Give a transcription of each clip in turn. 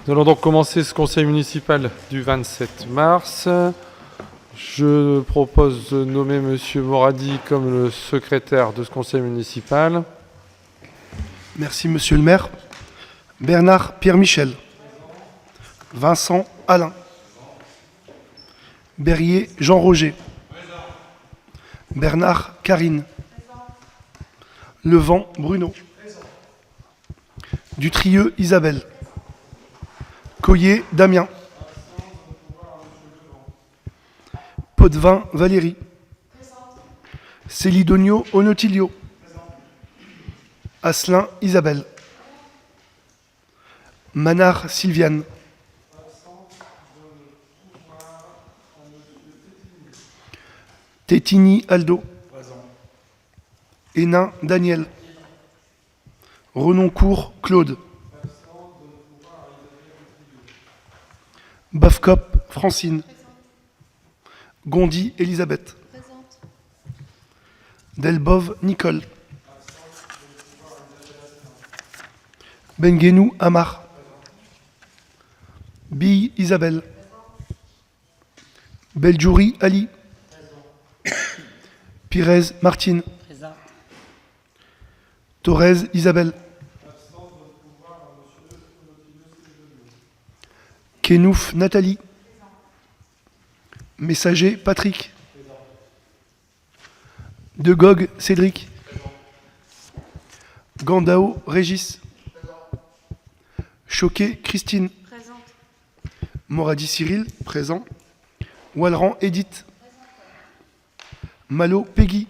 Nous allons donc commencer ce conseil municipal du 27 mars. Je propose de nommer M. Moradi comme le secrétaire de ce conseil municipal. Merci, monsieur le maire. Bernard Pierre-Michel. Vincent Alain. Berrier Jean-Roger. Bernard Karine. Levent Bruno. Dutrieux Isabelle. Coyer Damien. Potvin Valérie. Célidonio Onotilio. Asselin Isabelle. Manard Sylviane. Tétini Aldo. Hénin Daniel. Renoncourt Claude. Bafcop Francine. Gondy Elisabeth. Delbove Nicole. Benguenou Amar. Bille Isabelle. Beljouri Ali. Pires Martine. Thorez Isabelle. Kenouf Nathalie. Messager Patrick. De Gogh Cédric. Gandao Régis. Choquet Christine. Présente. Moradi Cyril, présent. Walran Edith. Malo Peggy.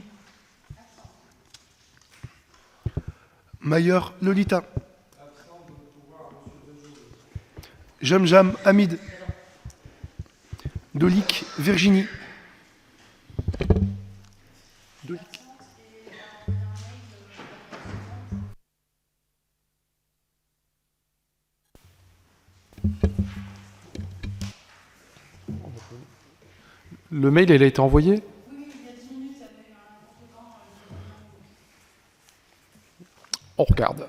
Mayer Lolita. Jamjam Hamid. Dolik Virginie. Dolik. Le mail, il a été envoyé ? On regarde.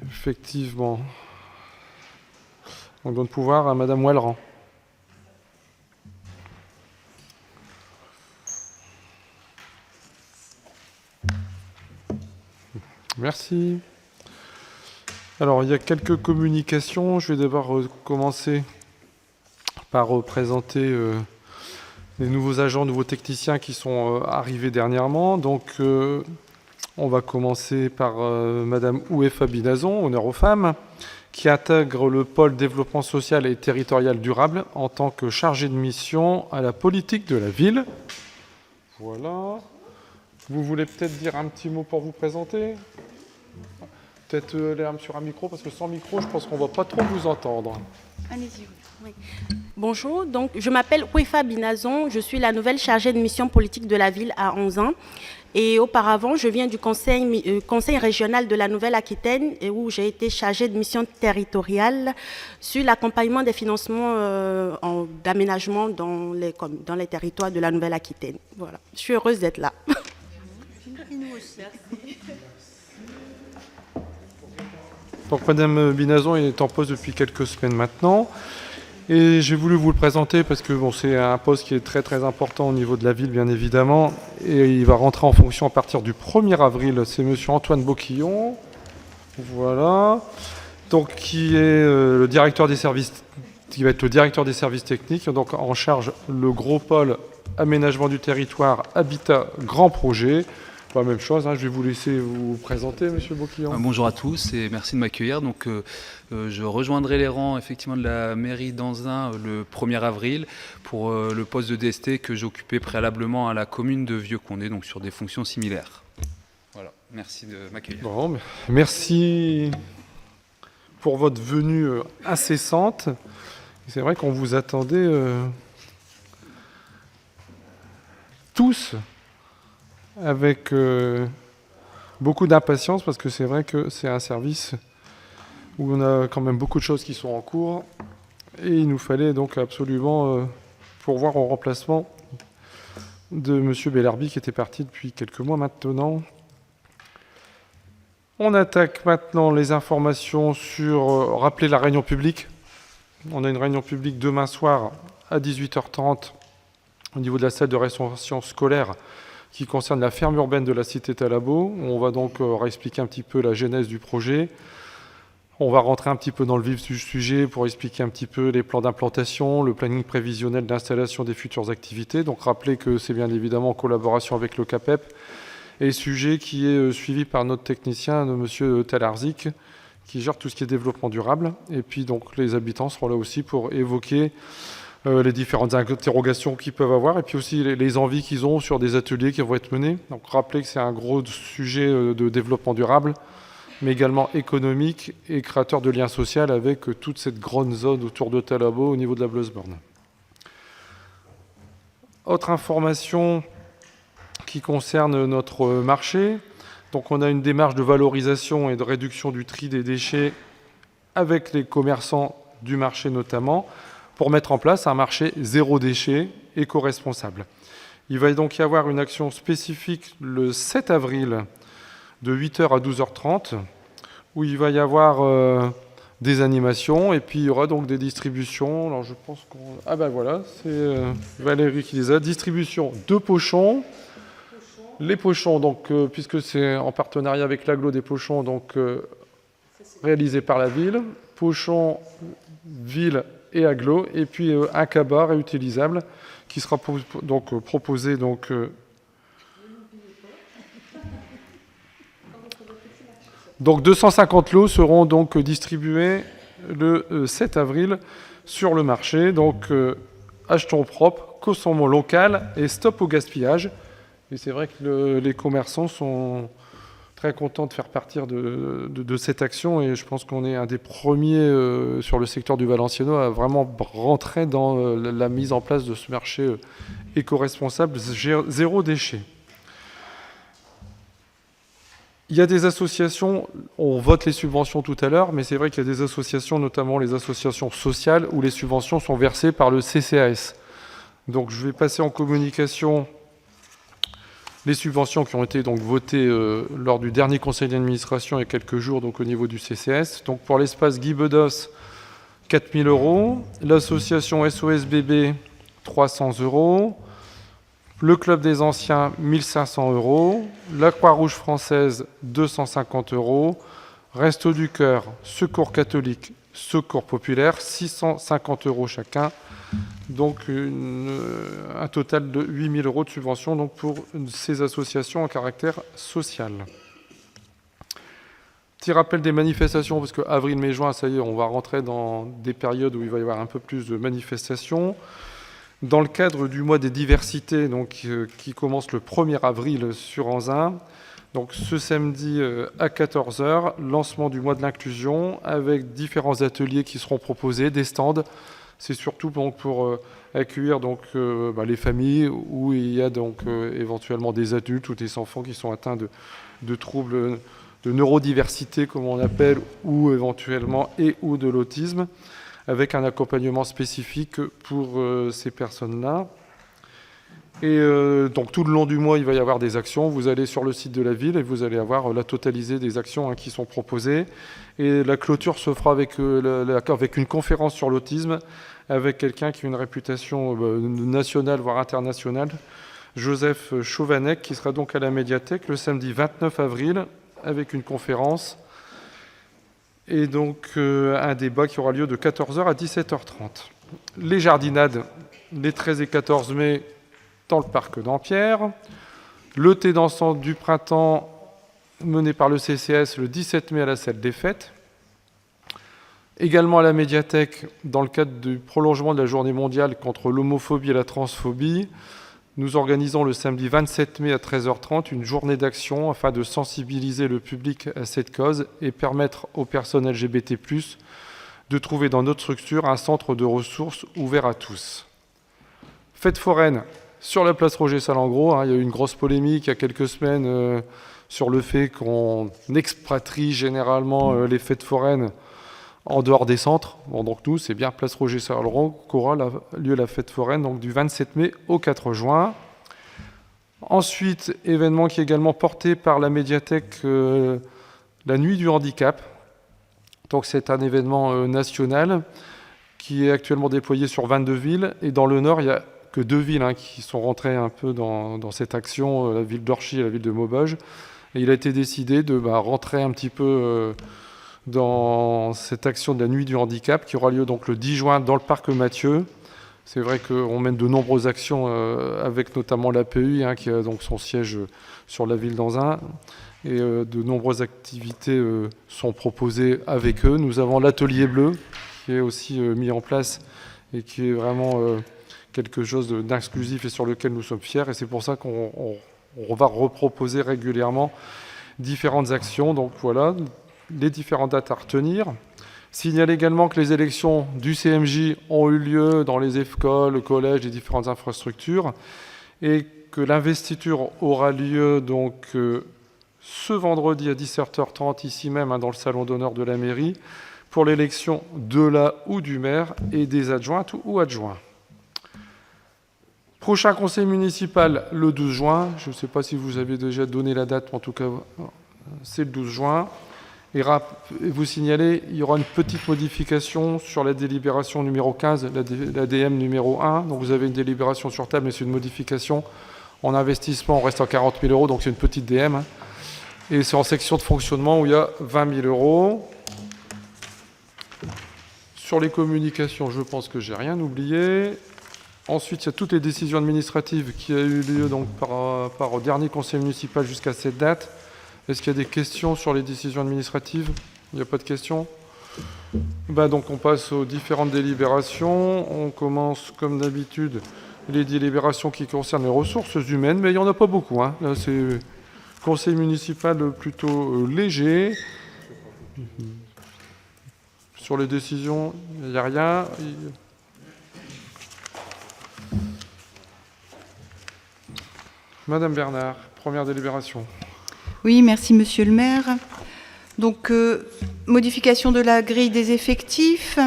Effectivement. On donne pouvoir à Madame Walran. Merci. Alors, il y a quelques communications. Je vais d'abord commencer par présenter les nouveaux agents, nouveaux techniciens qui sont arrivés dernièrement. Donc, on va commencer par Madame Ouefa Binazon, honneur aux femmes, qui intègre le pôle développement social et territorial durable en tant que chargée de mission à la politique de la ville. Voilà. Vous voulez peut-être dire un petit mot pour vous présenter ? Peut-être l'air sur un micro, parce que sans micro, je pense qu'on ne va pas trop vous entendre. Allez-y. Oui. Bonjour, donc, je m'appelle Ouefa Binazon, je suis la nouvelle chargée de mission politique de la ville à 11 ans. Et auparavant, je viens du conseil régional de la Nouvelle-Aquitaine, où j'ai été chargée de mission territoriale sur l'accompagnement des financements d'aménagement dans les territoires de la Nouvelle-Aquitaine. Voilà, je suis heureuse d'être là. Nous aussi. Donc Madame Binazon est en poste depuis quelques semaines maintenant. Et j'ai voulu vous le présenter parce que bon, c'est un poste qui est très très important au niveau de la ville, bien évidemment. Et il va rentrer en fonction à partir du 1er avril. C'est Monsieur Antoine Boquillon. Voilà. Donc qui est le directeur des services, qui va être le directeur des services techniques, donc en charge le gros pôle aménagement du territoire, habitat, grand projet. Pas la même chose, hein. Je vais vous laisser vous présenter, Monsieur Boquillon. Bonjour à tous et merci de m'accueillir. Donc, je rejoindrai les rangs effectivement de la mairie d'Anzin le 1er avril pour le poste de DST que j'occupais préalablement à la commune de Vieux-Condé, donc sur des fonctions similaires. Voilà, merci de m'accueillir. Bon, merci pour votre venue incessante. C'est vrai qu'on vous attendait tous avec beaucoup d'impatience, parce que c'est vrai que c'est un service où on a quand même beaucoup de choses qui sont en cours et il nous fallait donc absolument pourvoir au remplacement de M. Bellerby qui était parti depuis quelques mois maintenant. On attaque maintenant les informations sur rappeler la réunion publique. On a une réunion publique demain soir à 18h30 au niveau de la salle de restauration scolaire qui concerne la ferme urbaine de la cité Talabot. On va donc réexpliquer un petit peu la genèse du projet. On va rentrer un petit peu dans le vif du sujet pour expliquer un petit peu les plans d'implantation, le planning prévisionnel d'installation des futures activités. Donc rappeler que c'est bien évidemment en collaboration avec le CAPEP et sujet qui est suivi par notre technicien, M. Talarzik, qui gère tout ce qui est développement durable. Et puis donc les habitants seront là aussi pour évoquer les différentes interrogations qu'ils peuvent avoir et puis aussi les envies qu'ils ont sur des ateliers qui vont être menés. Donc rappeler que c'est un gros sujet de développement durable, mais également économique et créateur de liens sociaux avec toute cette grande zone autour de Talabot au niveau de la Bleusborn. Autre information qui concerne notre marché. Donc on a une démarche de valorisation et de réduction du tri des déchets avec les commerçants du marché notamment, pour mettre en place un marché zéro déchet éco-responsable. Il va donc y avoir une action spécifique le 7 avril de 8h à 12h30, où il va y avoir des animations, et puis il y aura donc des distributions. Alors je pense qu'on... Ah ben voilà, c'est Valérie qui les a. Distribution de pochons. Les pochons, donc, puisque c'est en partenariat avec l'agglo des pochons, donc réalisé par la ville. Pochons, ville et agglo, et puis un cabas réutilisable qui sera donc proposé donc donc 250 lots seront donc distribués le 7 avril sur le marché. Donc achetons propre, consommons local et stop au gaspillage. Et c'est vrai que les commerçants sont très contents de faire partir de cette action, et je pense qu'on est un des premiers sur le secteur du Valenciennois à vraiment rentrer dans la mise en place de ce marché éco-responsable, zéro déchet. Il y a des associations, on vote les subventions tout à l'heure, mais c'est vrai qu'il y a des associations, notamment les associations sociales, où les subventions sont versées par le CCAS. Donc je vais passer en communication les subventions qui ont été donc votées lors du dernier conseil d'administration il y a quelques jours, donc au niveau du CCS. Donc pour l'espace Guy Bedos, 4 000 €, l'association SOS Bébé, 300 €, le Club des Anciens, 1 500 €, la Croix-Rouge française, 250 €, Resto du Cœur, Secours catholique, Secours populaire, 650 € chacun. Donc un total de 8 000 € de subvention donc pour ces associations à caractère social. Petit rappel des manifestations, parce que avril, mai, juin, ça y est, on va rentrer dans des périodes où il va y avoir un peu plus de manifestations. Dans le cadre du mois des diversités, donc, qui commence le 1er avril sur Anzin, donc ce samedi à 14 h, lancement du mois de l'inclusion avec différents ateliers qui seront proposés, des stands. C'est surtout donc pour accueillir donc, les familles où il y a donc éventuellement des adultes ou des enfants qui sont atteints de troubles de neurodiversité, comme on appelle, ou éventuellement ou de l'autisme, avec un accompagnement spécifique pour ces personnes-là. Et donc tout le long du mois, il va y avoir des actions. Vous allez sur le site de la ville et vous allez avoir la totalité des actions qui sont proposées. Et la clôture se fera avec une conférence sur l'autisme, avec quelqu'un qui a une réputation nationale, voire internationale, Joseph Chauvanec, qui sera donc à la médiathèque le samedi 29 avril, avec une conférence. Et donc un débat qui aura lieu de 14 h à 17 h 30. Les jardinades, les 13 et 14 mai, dans le parc d'Ampierre. Le thé dansant du printemps mené par le CCS le 17 mai à la salle des fêtes. Également à la médiathèque, dans le cadre du prolongement de la journée mondiale contre l'homophobie et la transphobie, nous organisons le samedi 27 mai à 13 h 30 une journée d'action afin de sensibiliser le public à cette cause et permettre aux personnes LGBT+, de trouver dans notre structure un centre de ressources ouvert à tous. Fête foraine sur la place Roger Salengro, il y a eu une grosse polémique il y a quelques semaines sur le fait qu'on expatrie généralement les fêtes foraines en dehors des centres. Bon, donc nous, c'est bien place Roger Salengro qu'aura lieu la fête foraine donc du 27 mai au 4 juin. Ensuite, événement qui est également porté par la médiathèque, la Nuit du handicap. Donc c'est un événement national qui est actuellement déployé sur 22 villes. Et dans le Nord, il n'y a que 2 villes qui sont rentrées un peu dans cette action, la ville d'Orchy et la ville de Maubeuge. Et il a été décidé de rentrer un petit peu dans cette action de la Nuit du handicap qui aura lieu donc le 10 juin dans le parc Mathieu. C'est vrai qu'on mène de nombreuses actions avec notamment l'APUI qui a donc son siège sur la ville d'Anzin. Et de nombreuses activités sont proposées avec eux. Nous avons l'atelier bleu qui est aussi mis en place et qui est vraiment quelque chose d'inclusif et sur lequel nous sommes fiers. Et c'est pour ça qu'on va reproposer régulièrement différentes actions. Donc voilà, les différentes dates à retenir. Signale également que les élections du CMJ ont eu lieu dans les écoles, le collège, les différentes infrastructures et que l'investiture aura lieu donc ce vendredi à 17h30 ici même dans le salon d'honneur de la mairie pour l'élection de la ou du maire et des adjointes ou adjoints. Prochain conseil municipal le 12 juin. Je ne sais pas si vous avez déjà donné la date, mais en tout cas c'est le 12 juin. Et vous signalez, il y aura une petite modification sur la délibération numéro 15, la DM numéro 1. Donc vous avez une délibération sur table, mais c'est une modification. En investissement, on reste à 40 000 €, donc c'est une petite DM. Et c'est en section de fonctionnement où il y a 20 000 €. Sur les communications, je pense que j'ai rien oublié. Ensuite, il y a toutes les décisions administratives qui ont eu lieu donc, par dernier conseil municipal jusqu'à cette date. Est-ce qu'il y a des questions sur les décisions administratives? Il n'y a pas de questions? Donc on passe aux différentes délibérations. On commence comme d'habitude les délibérations qui concernent les ressources humaines, mais il n'y en a pas beaucoup. Là, c'est conseil municipal plutôt léger. Sur les décisions, il n'y a rien. Madame Bernard, première délibération. Oui, merci Monsieur le maire. Donc, modification de la grille des effectifs.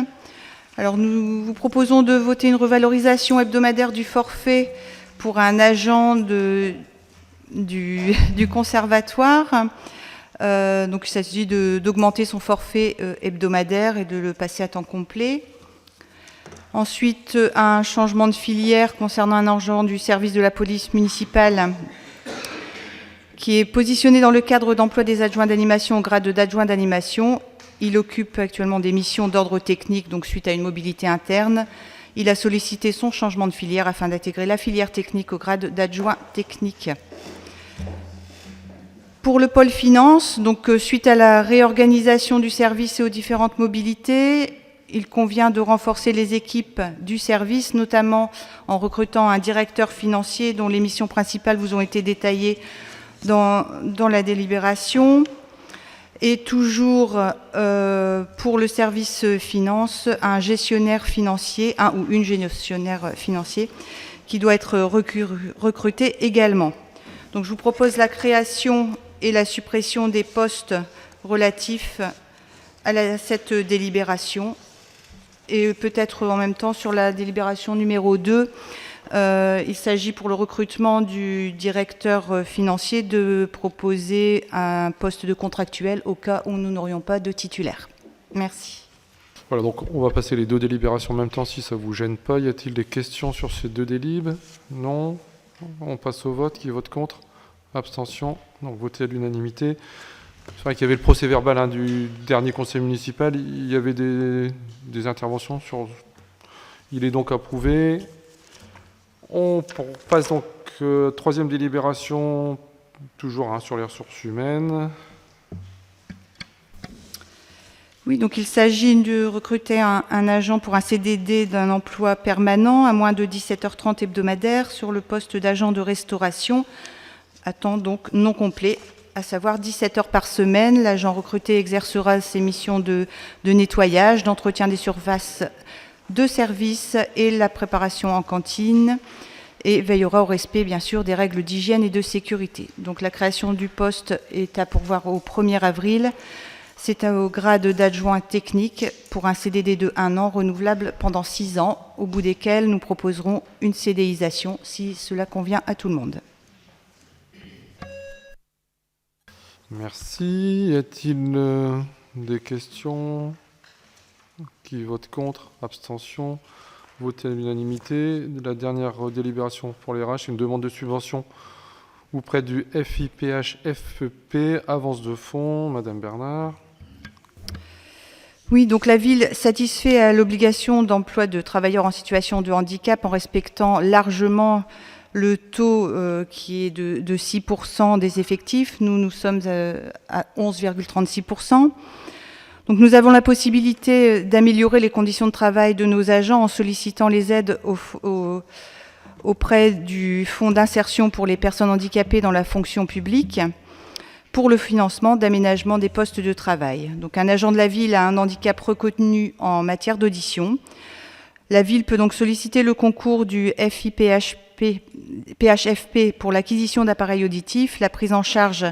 Alors, nous vous proposons de voter une revalorisation hebdomadaire du forfait pour un agent du conservatoire. Donc, il s'agit d'augmenter son forfait hebdomadaire et de le passer à temps complet. Ensuite, un changement de filière concernant un agent du service de la police municipale qui est positionné dans le cadre d'emploi des adjoints d'animation au grade d'adjoint d'animation. Il occupe actuellement des missions d'ordre technique, donc suite à une mobilité interne. Il a sollicité son changement de filière afin d'intégrer la filière technique au grade d'adjoint technique. Pour le pôle finance, donc suite à la réorganisation du service et aux différentes mobilités, il convient de renforcer les équipes du service, notamment en recrutant un directeur financier dont les missions principales vous ont été détaillées dans la délibération. Et toujours pour le service finance, un gestionnaire financier, un ou une gestionnaire financier qui doit être recruté également. Donc je vous propose la création et la suppression des postes relatifs à cette délibération. Et peut-être en même temps sur la délibération numéro 2, il s'agit pour le recrutement du directeur financier de proposer un poste de contractuel au cas où nous n'aurions pas de titulaire. Merci. Voilà, donc on va passer les 2 délibérations en même temps si ça ne vous gêne pas. Y a-t-il des questions sur ces 2 délibes? Non. On passe au vote. Qui vote contre? Abstention. Donc voté à l'unanimité. C'est vrai qu'il y avait le procès-verbal du dernier conseil municipal. Il y avait des interventions sur... Il est donc approuvé. On passe donc 3e délibération, toujours sur les ressources humaines. Oui, donc il s'agit de recruter un agent pour un CDD d'un emploi permanent à moins de 17h30 hebdomadaires sur le poste d'agent de restauration à temps donc non complet, à savoir 17 heures par semaine. L'agent recruté exercera ses missions de nettoyage, d'entretien des surfaces de service et la préparation en cantine et veillera au respect, bien sûr, des règles d'hygiène et de sécurité. Donc la création du poste est à pourvoir au 1er avril. C'est au grade d'adjoint technique pour un CDD de 1 an renouvelable pendant 6 ans, au bout desquels nous proposerons une CDIsation si cela convient à tout le monde. Merci. Y a-t-il des questions? Qui vote contre? Abstention? Voté à l'unanimité. La dernière délibération pour les RH, une demande de subvention auprès du FIPH-FEP, avance de fonds. Madame Bernard. Oui, donc la ville satisfait à l'obligation d'emploi de travailleurs en situation de handicap en respectant largement le taux qui est de 6% des effectifs. Nous sommes à 11,36%. Donc nous avons la possibilité d'améliorer les conditions de travail de nos agents en sollicitant les aides auprès du Fonds d'insertion pour les personnes handicapées dans la fonction publique pour le financement d'aménagement des postes de travail. Donc un agent de la ville a un handicap reconnu en matière d'audition. La ville peut donc solliciter le concours du PHFP pour l'acquisition d'appareils auditifs. La prise en charge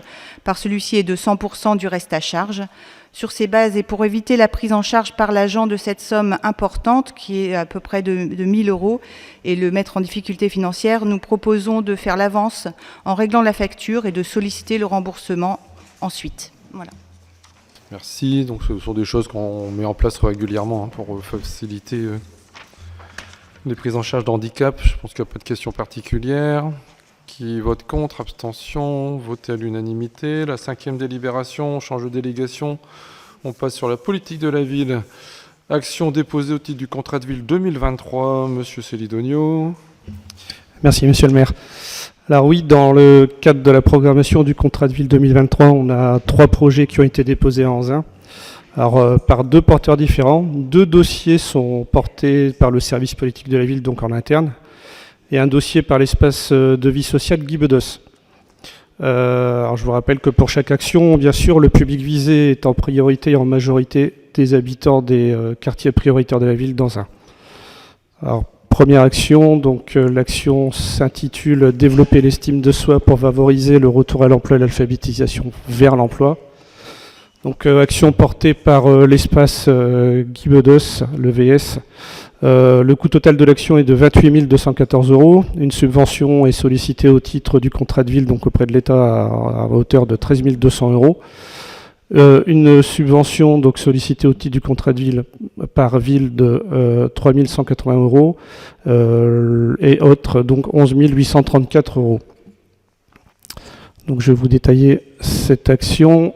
par celui-ci est de 100% du reste à charge. Sur ces bases et pour éviter la prise en charge par l'agent de cette somme importante, qui est à peu près de 1 000 euros, et le mettre en difficulté financière, nous proposons de faire l'avance en réglant la facture et de solliciter le remboursement ensuite. Voilà. Merci. Donc, ce sont des choses qu'on met en place régulièrement pour faciliter les prises en charge de handicap. Je pense qu'il n'y a pas de questions particulières. Qui vote contre? Abstention? Voté à l'unanimité. La 5e délibération, on change de délégation. On passe sur la politique de la ville. Action déposée au titre du contrat de ville 2023. Monsieur Célidonio. Merci, monsieur le maire. Alors oui, dans le cadre de la programmation du contrat de ville 2023, on a 3 projets qui ont été déposés à Anzin. Alors, par 2 porteurs différents. 2 dossiers sont portés par le service politique de la ville, donc en interne, et un dossier par l'espace de vie sociale Guy Bedos. Alors, je vous rappelle que pour chaque action, bien sûr, le public visé est en priorité et en majorité des habitants des quartiers prioritaires de la ville d'Anzin. Alors, première action, donc l'action s'intitule « Développer l'estime de soi pour favoriser le retour à l'emploi et l'alphabétisation vers l'emploi ». Donc, action portée par l'espace Guy Bedos, le VS. Le coût total de l'action est de 28 214 €. Une subvention est sollicitée au titre du contrat de ville, donc auprès de l'État, à hauteur de 13 200 €. Une subvention donc sollicitée au titre du contrat de ville par ville de 3 180 €. Et autres, donc 11 834 €. Donc je vais vous détailler cette action.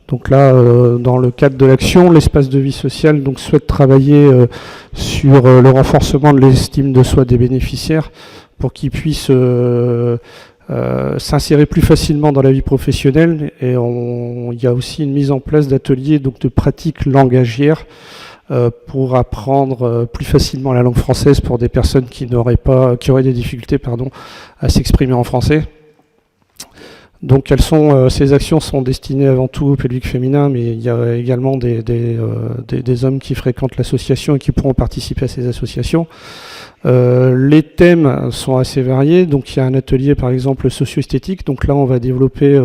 Donc là, dans le cadre de l'action, l'espace de vie sociale donc, souhaite travailler sur le renforcement de l'estime de soi des bénéficiaires pour qu'ils puissent s'insérer plus facilement dans la vie professionnelle. Et il y a aussi une mise en place d'ateliers donc, de pratiques langagières pour apprendre plus facilement la langue française pour des personnes qui auraient des difficultés à s'exprimer en français. Donc ces actions sont destinées avant tout au public féminin, mais il y a également des hommes qui fréquentent l'association et qui pourront participer à ces associations. Les thèmes sont assez variés, donc il y a un atelier par exemple socio-esthétique, donc là on va développer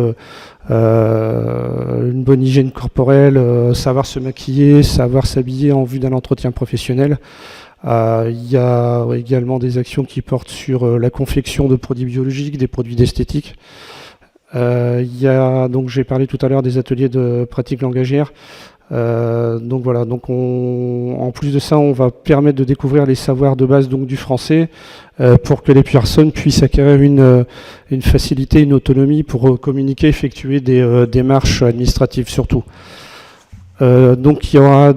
une bonne hygiène corporelle, savoir se maquiller, savoir s'habiller en vue d'un entretien professionnel. Il y a également des actions qui portent sur la confection de produits biologiques, des produits d'esthétique. Donc j'ai parlé tout à l'heure des ateliers de pratique langagière. Donc voilà, donc en plus de ça, on va permettre de découvrir les savoirs de base donc du français pour que les personnes puissent acquérir une facilité, une autonomie pour communiquer, effectuer des démarches administratives surtout. Donc il y aura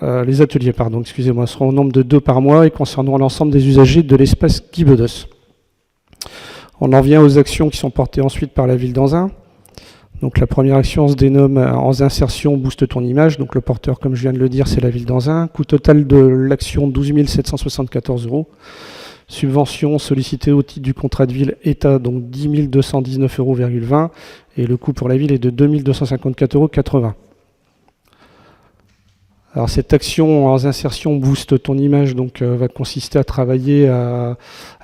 les ateliers, excusez-moi, seront au nombre de 2 par mois et concerneront l'ensemble des usagers de l'espace Guy Bedos. On en vient aux actions qui sont portées ensuite par la ville d'Anzin. Donc la première action se dénomme Anzin Insertion Booste ton image. Donc le porteur, comme je viens de le dire, c'est la ville d'Anzin. Coût total de l'action 12 774 €. Subvention sollicitée au titre du contrat de ville État, donc 10 219,20 €. Et le coût pour la ville est de 2 254,80 €. Alors cette action en insertion booste ton image, donc va consister à travailler à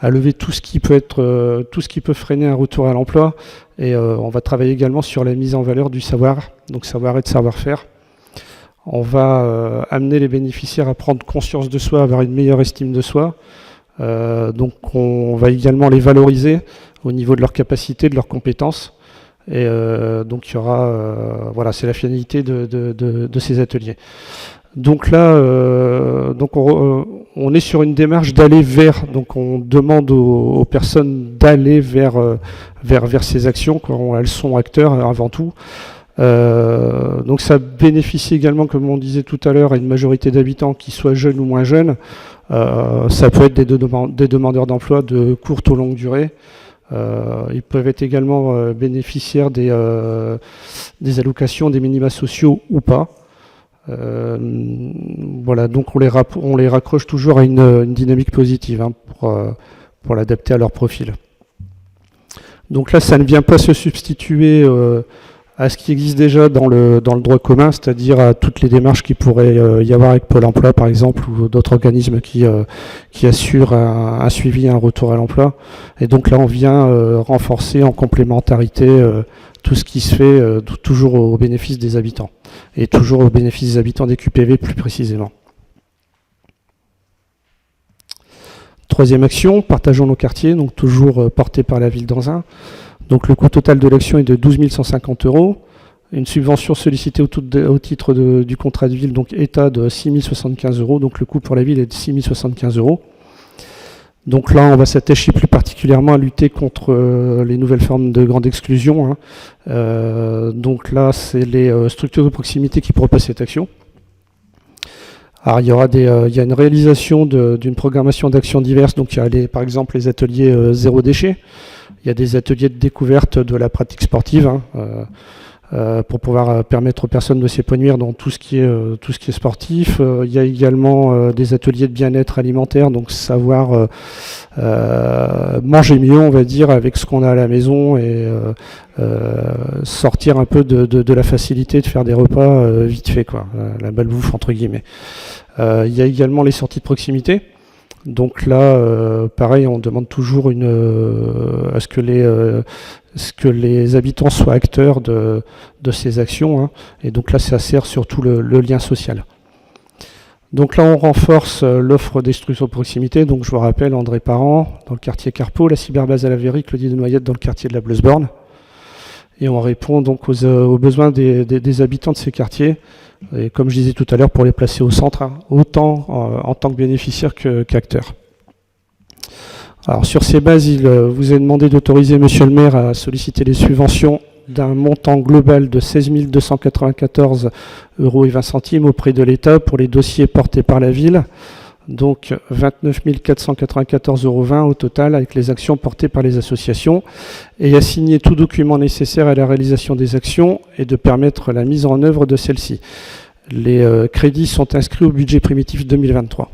lever tout ce qui peut freiner un retour à l'emploi, et on va travailler également sur la mise en valeur du savoir, donc savoir et de savoir-faire. On va amener les bénéficiaires à prendre conscience de soi, à avoir une meilleure estime de soi. Donc on va également les valoriser au niveau de leurs capacités, de leurs compétences. Et donc il y aura, voilà, c'est la finalité de ces ateliers. Donc là, on est sur une démarche d'aller vers, donc on demande aux personnes d'aller vers ces actions quand elles sont acteurs avant tout. Donc ça bénéficie également, comme on disait tout à l'heure, à une majorité d'habitants qui soient jeunes ou moins jeunes. Ça peut être des demandeurs d'emploi de courte ou longue durée. Ils peuvent être également bénéficiaires des allocations, des minima sociaux ou pas. Voilà, donc on les raccroche toujours à une dynamique positive hein, pour l'adapter à leur profil. Donc là, ça ne vient pas se substituer à ce qui existe déjà dans le droit commun, c'est-à-dire à toutes les démarches qui pourraient y avoir avec Pôle emploi, par exemple, ou d'autres organismes qui assurent un suivi et un retour à l'emploi. Et donc là, on vient renforcer en complémentarité tout ce qui se fait toujours au bénéfice des habitants, et toujours au bénéfice des habitants des QPV plus précisément. Troisième action, partageons nos quartiers, donc toujours porté par la ville d'Anzin. Donc le coût total de l'action est de 12 150 €. Une subvention sollicitée au titre du contrat de ville, donc État, de 6 075 €. Donc le coût pour la ville est de 6 075 €. Donc là, on va s'attacher plus particulièrement à lutter contre les nouvelles formes de grande exclusion. Hein. Donc là, c'est les structures de proximité qui proposent cette action. Alors, il y a une réalisation d'une programmation d'actions diverses. Donc il y a par exemple les ateliers zéro déchet. Il y a des ateliers de découverte de la pratique sportive hein, pour pouvoir permettre aux personnes de s'épanouir dans tout ce qui est sportif. Il y a également des ateliers de bien-être alimentaire, donc savoir manger mieux, on va dire, avec ce qu'on a à la maison et sortir un peu de la facilité de faire des repas vite fait, quoi, la balbouffe entre guillemets. Il y a également les sorties de proximité. Donc là, pareil, on demande toujours à ce que les habitants soient acteurs de ces actions. Hein. Et donc là, ça sert surtout le lien social. Donc là, on renforce l'offre des structures de proximité. Donc je vous rappelle, André Parent dans le quartier Carpeau, la cyberbase à la Verrie, Claudie de Noyette dans le quartier de la Bleusborn. Et on répond donc aux besoins des habitants de ces quartiers. Et comme je disais tout à l'heure, pour les placer au centre, hein, autant en tant que bénéficiaires qu'acteurs. Alors sur ces bases, il vous est demandé d'autoriser Monsieur le maire à solliciter les subventions d'un montant global de 16 294,20 € auprès de l'État pour les dossiers portés par la ville. Donc 29 494,20 € au total avec les actions portées par les associations, et à signer tout document nécessaire à la réalisation des actions et de permettre la mise en œuvre de celles-ci. Les crédits sont inscrits au budget primitif 2023.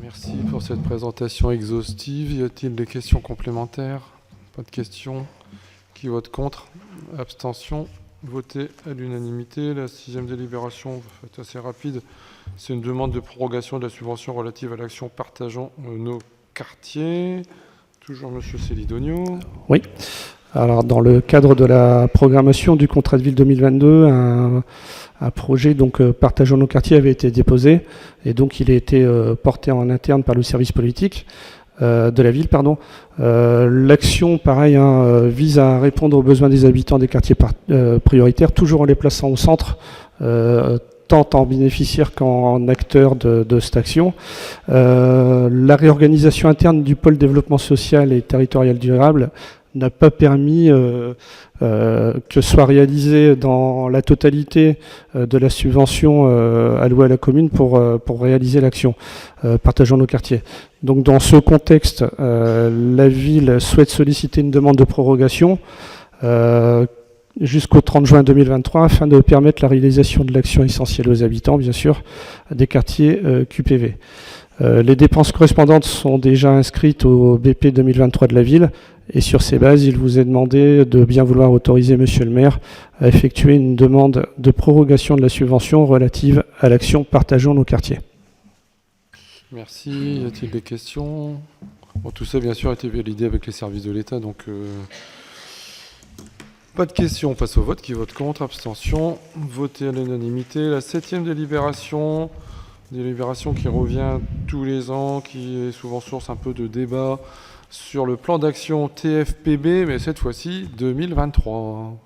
Merci pour cette présentation exhaustive. Y a-t-il des questions complémentaires? Pas de questions. Qui vote contre? Abstention? Voté à l'unanimité. La 6e délibération, vous faites assez rapide. C'est une demande de prorogation de la subvention relative à l'action Partageons nos quartiers. Toujours Monsieur Célidonio. Oui. Alors, dans le cadre de la programmation du contrat de ville 2022, un projet, donc Partageons nos quartiers, avait été déposé. Et donc, il a été porté en interne par le service politique de la ville. L'action, pareil, hein, vise à répondre aux besoins des habitants des quartiers prioritaires, toujours en les plaçant au centre, tant en bénéficiaires qu'en acteurs de cette action. La réorganisation interne du pôle développement social et territorial durable n'a pas permis que soit réalisée dans la totalité de la subvention allouée à la commune pour réaliser l'action Partageons nos quartiers. Donc dans ce contexte, la ville souhaite solliciter une demande de prorogation jusqu'au 30 juin 2023 afin de permettre la réalisation de l'action essentielle aux habitants, bien sûr, des quartiers QPV. Les dépenses correspondantes sont déjà inscrites au BP 2023 de la ville, et sur ces bases, il vous est demandé de bien vouloir autoriser Monsieur le maire à effectuer une demande de prorogation de la subvention relative à l'action Partageons nos quartiers. Merci. Y a-t-il des questions? Bon, tout ça, bien sûr, a été validé avec les services de l'État, donc pas de questions. On passe au vote. Qui vote contre? Abstention. Voté à l'unanimité. La 7e délibération qui revient tous les ans, qui est souvent source un peu de débat sur le plan d'action TFPB, mais cette fois-ci 2023.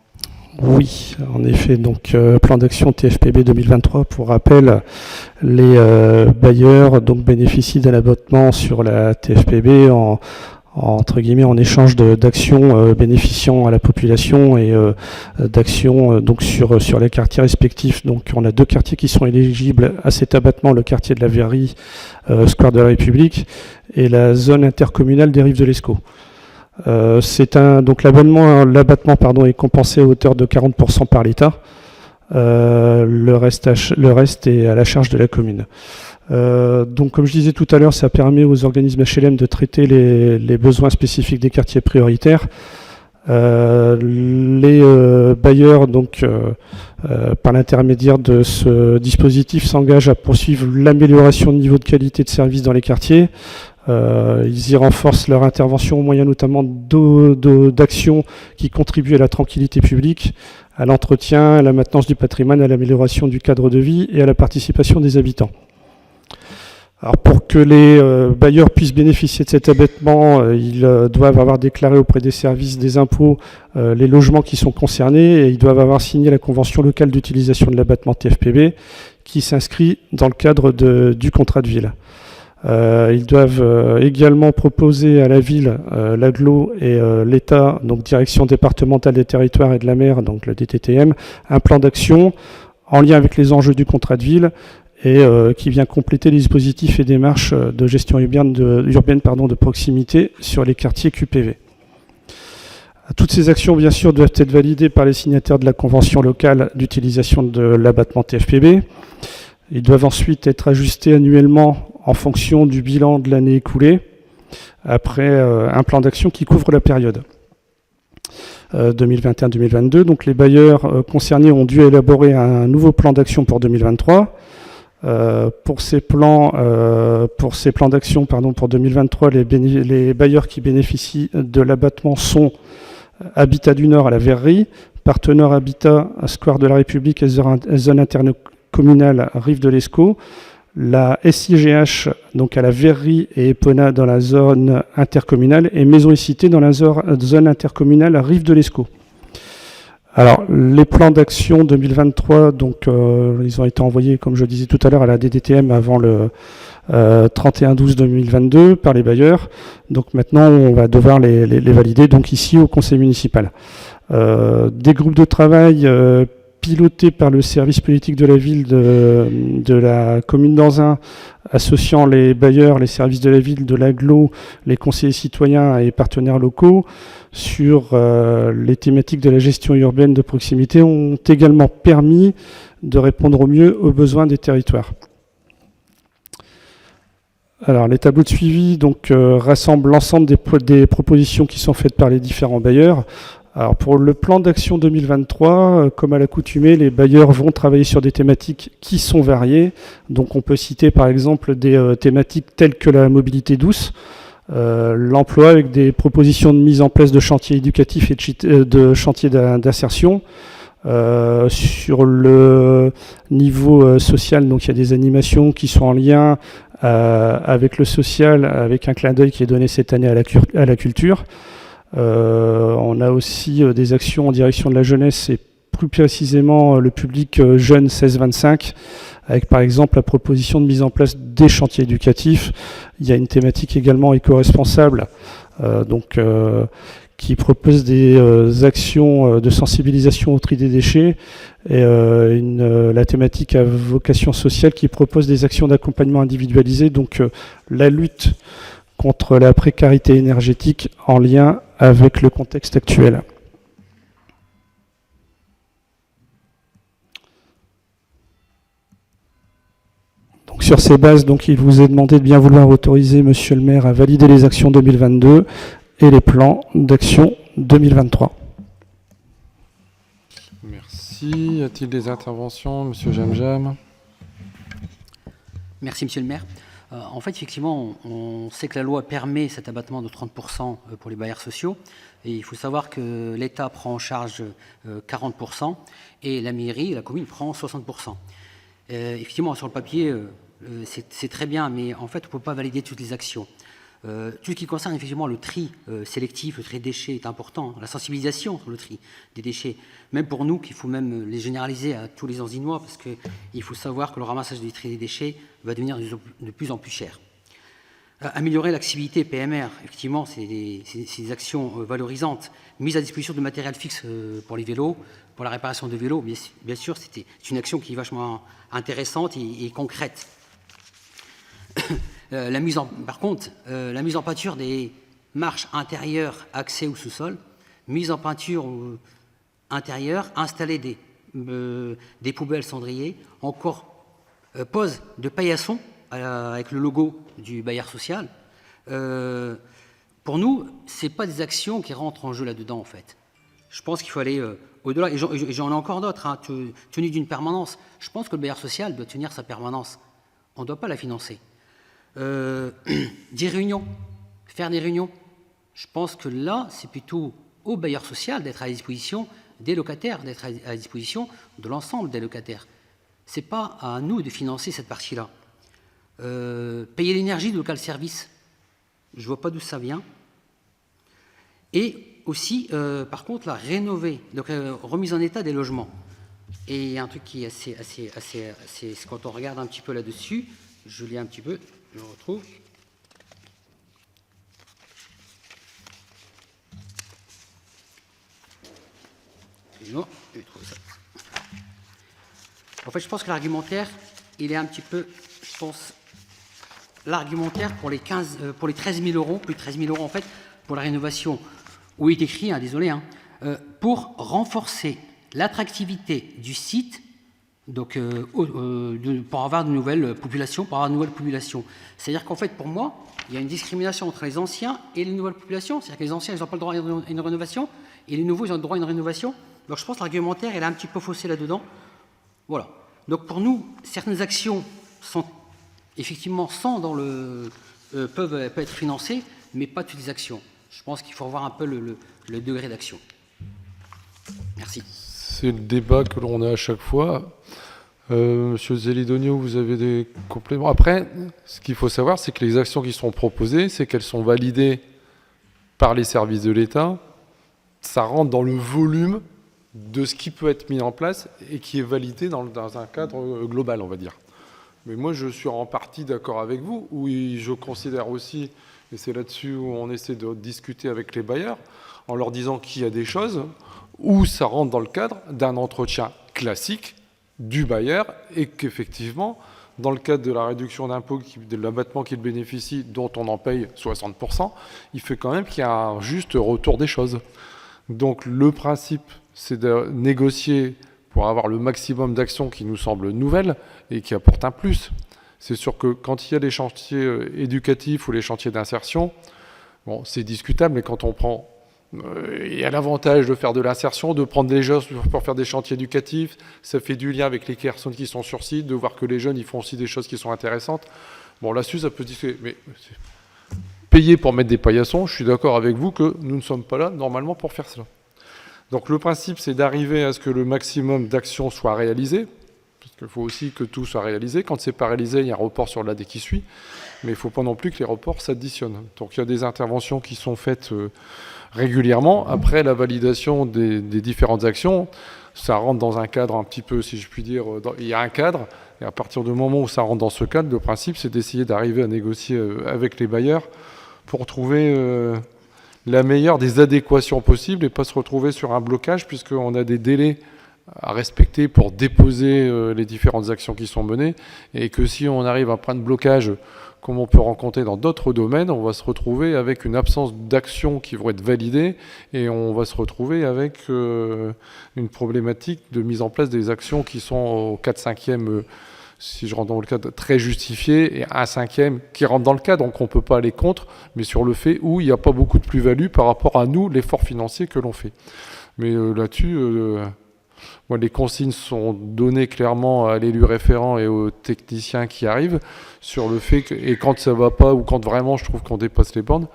Oui, en effet, donc plan d'action TFPB 2023, pour rappel, les bailleurs donc bénéficient d'un abattement sur la TFPB entre guillemets en échange d'actions bénéficiant à la population et d'actions donc sur les quartiers respectifs. Donc on a 2 quartiers qui sont éligibles à cet abattement, le quartier de la Verrerie, Square de la République, et la zone intercommunale des Rives de l'Escaut. Donc l'abattement est compensé à hauteur de 40% par l'État. Le reste est à la charge de la commune. Donc comme je disais tout à l'heure, ça permet aux organismes HLM de traiter les besoins spécifiques des quartiers prioritaires. Les bailleurs, donc, par l'intermédiaire de ce dispositif, s'engagent à poursuivre l'amélioration du niveau de qualité de service dans les quartiers. Ils y renforcent leur intervention au moyen notamment d'actions qui contribuent à la tranquillité publique, à l'entretien, à la maintenance du patrimoine, à l'amélioration du cadre de vie et à la participation des habitants. Alors pour que les bailleurs puissent bénéficier de cet abattement, ils doivent avoir déclaré auprès des services des impôts les logements qui sont concernés, et ils doivent avoir signé la convention locale d'utilisation de l'abattement TFPB qui s'inscrit dans le cadre du contrat de ville. Ils doivent également proposer à la ville, l'agglo et l'État, donc Direction départementale des territoires et de la mer, donc le DTTM, un plan d'action en lien avec les enjeux du contrat de ville, et qui vient compléter les dispositifs et démarches de gestion urbaine de proximité sur les quartiers QPV. Toutes ces actions, bien sûr, doivent être validées par les signataires de la convention locale d'utilisation de l'abattement TFPB. Ils doivent ensuite être ajustés annuellement en fonction du bilan de l'année écoulée, après un plan d'action qui couvre la période 2021-2022. Donc les bailleurs concernés ont dû élaborer un nouveau plan d'action pour 2023. Pour ces plans d'action pour 2023, les bailleurs qui bénéficient de l'abattement sont Habitat du Nord à la Verrerie, Partenaire Habitat à Square de la République et zone intercommunale Rives de l'Escaut, la SIGH donc à la Verrerie et Epona dans la zone intercommunale, et Maison et Cité dans la zone intercommunale Rives de l'Escaut. Alors, les plans d'action 2023, donc, ils ont été envoyés, comme je disais tout à l'heure, à la DDTM avant le 31/12/2022 par les bailleurs. Donc maintenant, on va devoir les valider, donc ici au conseil municipal. Des groupes de travail pilotés par le service politique de la ville de la commune d'Anzin, associant les bailleurs, les services de la ville, de l'agglo, les conseillers citoyens et partenaires locaux, sur les thématiques de la gestion urbaine de proximité, ont également permis de répondre au mieux aux besoins des territoires. Alors, les tableaux de suivi donc, rassemblent l'ensemble des propositions qui sont faites par les différents bailleurs. Alors, pour le plan d'action 2023, comme à l'accoutumée, les bailleurs vont travailler sur des thématiques qui sont variées. Donc, on peut citer par exemple des thématiques telles que la mobilité douce, l'emploi avec des propositions de mise en place de chantiers éducatifs et de chantiers d'insertion. Sur le niveau social, donc il y a des animations qui sont en lien avec le social, avec un clin d'œil qui est donné cette année à la culture. On a aussi des actions en direction de la jeunesse et plus précisément le public jeune 16-25, avec par exemple la proposition de mise en place des chantiers éducatifs. Il y a une thématique également éco-responsable, qui propose des actions de sensibilisation au tri des déchets, et la thématique à vocation sociale qui propose des actions d'accompagnement individualisé, donc la lutte contre la précarité énergétique en lien avec le contexte actuel. Donc sur ces bases, donc, il vous est demandé de bien vouloir autoriser Monsieur le maire à valider les actions 2022 et les plans d'action 2023. Merci. Y a-t-il des interventions, Monsieur Jamjam? Merci, Monsieur le maire. En fait, effectivement, on sait que la loi permet cet abattement de 30% pour les bailleurs sociaux. Et il faut savoir que l'État prend en charge 40% et la mairie, la commune, prend 60%. Effectivement, sur le papier, c'est très bien, mais en fait, on ne peut pas valider toutes les actions. Tout ce qui concerne effectivement le tri sélectif, le tri des déchets est important, la sensibilisation sur le tri des déchets, même pour nous, qu'il faut même les généraliser à tous les Anzinois, parce qu'il faut savoir que le ramassage du tri des déchets va devenir de plus en plus cher. Améliorer l'accessibilité PMR, effectivement, c'est des actions valorisantes. Mise à disposition de matériel fixe pour les vélos, pour la réparation de vélos, bien sûr, c'est une action qui est vachement intéressante et concrète. Par contre, la mise en peinture des marches intérieures, accès au sous-sol, mise en peinture intérieure, installer des poubelles cendriers, encore pose de paillassons avec le logo du bailleur social. Pour nous, ce n'est pas des actions qui rentrent en jeu là-dedans, en fait. Je pense qu'il faut aller au-delà, et j'en ai encore d'autres, hein, tenue d'une permanence. Je pense que le bailleur social doit tenir sa permanence. On ne doit pas la financer. Des réunions, faire des réunions. Je pense que là, c'est plutôt au bailleur social d'être à la disposition des locataires, d'être à la disposition de l'ensemble des locataires. Ce n'est pas à nous de financer cette partie-là. Payer l'énergie de local service, je ne vois pas d'où ça vient. Et aussi, par contre, la rénover, donc remise en état des logements. Et un truc qui est assez quand on regarde un petit peu là-dessus, je lis un petit peu, je retrouve. Non, j'ai trouvé ça. En fait, je pense que l'argumentaire, il est un petit peu, je pense, l'argumentaire pour les 13 000 euros, plus de 13 000 euros en fait, pour la rénovation, où il est écrit, hein, désolé, hein, pour renforcer l'attractivité du site, donc pour avoir de nouvelles populations, C'est-à-dire qu'en fait, pour moi, il y a une discrimination entre les anciens et les nouvelles populations. C'est-à-dire que les anciens, ils n'ont pas le droit à une rénovation, et les nouveaux, ils ont le droit à une rénovation. Donc je pense que l'argumentaire, il est un petit peu faussé là-dedans. Voilà. Donc pour nous, certaines actions sont effectivement peuvent être financées, mais pas toutes les actions. Je pense qu'il faut voir un peu le degré d'action. Merci. C'est le débat que l'on a à chaque fois. Monsieur Zelidonio, vous avez des compléments. Après, ce qu'il faut savoir, c'est que les actions qui sont proposées, c'est qu'elles sont validées par les services de l'État. Ça rentre dans le volume de ce qui peut être mis en place et qui est validé dans un cadre global, on va dire. Mais moi, je suis en partie d'accord avec vous, où je considère aussi, et c'est là-dessus où on essaie de discuter avec les bailleurs, en leur disant qu'il y a des choses où ça rentre dans le cadre d'un entretien classique du bailleur et qu'effectivement, dans le cadre de la réduction d'impôt, de l'abattement qu'il bénéficie, dont on en paye 60%, il fait quand même qu'il y a un juste retour des choses. Donc le principe, c'est de négocier pour avoir le maximum d'actions qui nous semblent nouvelles et qui apportent un plus. C'est sûr que quand il y a les chantiers éducatifs ou les chantiers d'insertion, bon, c'est discutable, mais quand on prend... il y a l'avantage de faire de l'insertion, de prendre des jeunes pour faire des chantiers éducatifs, ça fait du lien avec les personnes qui sont sur site, de voir que les jeunes, ils font aussi des choses qui sont intéressantes. Bon, là-dessus, ça peut se discuter, mais payer pour mettre des paillassons, je suis d'accord avec vous que nous ne sommes pas là, normalement, pour faire cela. Donc le principe, c'est d'arriver à ce que le maximum d'actions soit réalisé, parce qu'il faut aussi que tout soit réalisé. Quand c'est pas réalisé, il y a un report sur l'année qui suit, mais il ne faut pas non plus que les reports s'additionnent. Donc il y a des interventions qui sont faites régulièrement. Après la validation des différentes actions, ça rentre dans un cadre un petit peu, si je puis dire, il y a un cadre, et à partir du moment où ça rentre dans ce cadre, le principe, c'est d'essayer d'arriver à négocier avec les bailleurs pour trouver la meilleure des adéquations possibles et pas se retrouver sur un blocage, puisqu'on a des délais à respecter pour déposer les différentes actions qui sont menées, et que si on arrive à un point de blocage, comme on peut rencontrer dans d'autres domaines, on va se retrouver avec une absence d'actions qui vont être validées, et on va se retrouver avec une problématique de mise en place des actions qui sont au 4/5e, si je rentre dans le cadre, très justifié, et un 5e qui rentre dans le cadre, donc on ne peut pas aller contre, mais sur le fait où il n'y a pas beaucoup de plus-value par rapport à nous, l'effort financier que l'on fait. Mais là-dessus, les consignes sont données clairement à l'élu référent et aux techniciens qui arrivent sur le fait que, et quand ça ne va pas ou quand vraiment je trouve qu'on dépasse les bornes,